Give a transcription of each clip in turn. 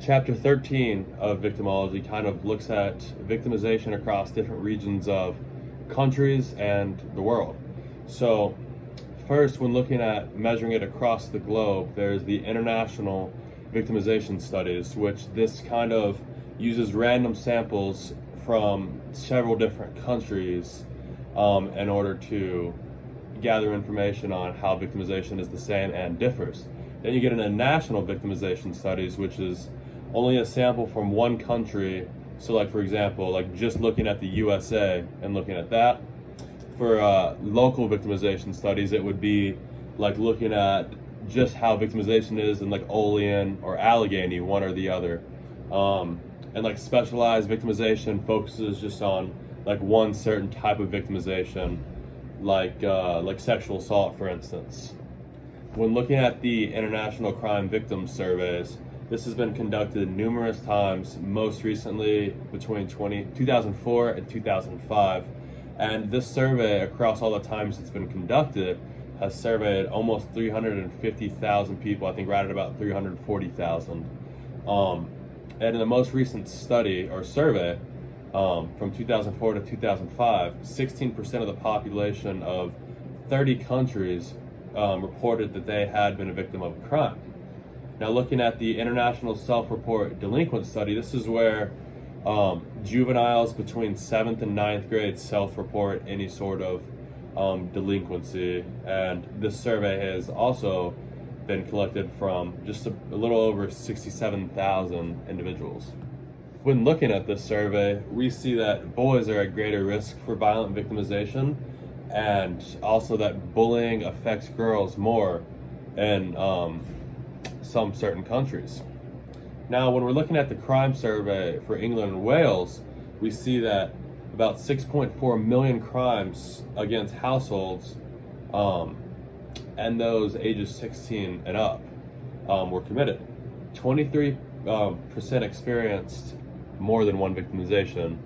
Chapter 13 of Victimology kind of looks at victimization across different regions of countries and the world. So first, when looking at measuring it across the globe, there's the international victimization studies, which this kind of uses random samples from several different countries in order to gather information on how victimization is the same and differs. Then you get into national victimization studies, which is only a sample from one country. So like, for example, like just looking at the USA and looking at that. For local victimization studies, it would be like looking at just how victimization is in like Olean or Allegheny, one or the other. And like specialized victimization focuses just on like one certain type of victimization, like sexual assault, for instance. When looking at the International Crime Victims Surveys, this has been conducted numerous times, most recently between 2004 and 2005. And this survey, across all the times it's been conducted, has surveyed almost 350,000 people, I think right at about 340,000. And in the most recent study or survey, from 2004 to 2005, 16% of the population of 30 countries reported that they had been a victim of a crime. Now, looking at the International Self-Report Delinquent Study, this is where juveniles between 7th and 9th grade self-report any sort of delinquency, and this survey has also been collected from just a little over 67,000 individuals. When looking at this survey, we see that boys are at greater risk for violent victimization, and also that bullying affects girls more in some certain countries. Now, when we're looking at the crime survey for England and Wales, we see that about 6.4 million crimes against households and those ages 16 and up were committed. 23% experienced more than one victimization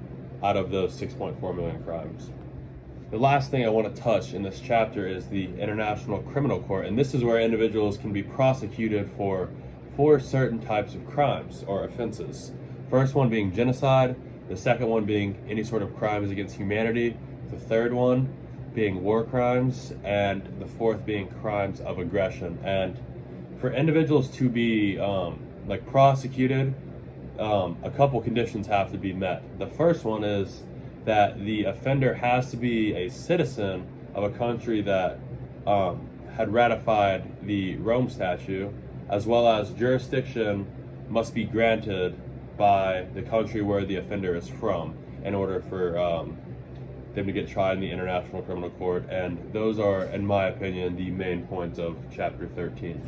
out of those 6.4 million crimes. The last thing I want to touch in this chapter is the International Criminal Court, and this is where individuals can be prosecuted for certain types of crimes or offenses. First one being genocide, the second one being any sort of crimes against humanity, the third one being war crimes, and the fourth being crimes of aggression. And for individuals to be prosecuted, a couple conditions have to be met. The first one is that the offender has to be a citizen of a country that had ratified the Rome Statute, as well as jurisdiction must be granted by the country where the offender is from in order for them to get tried in the International Criminal Court. And those are, in my opinion, the main points of Chapter 13.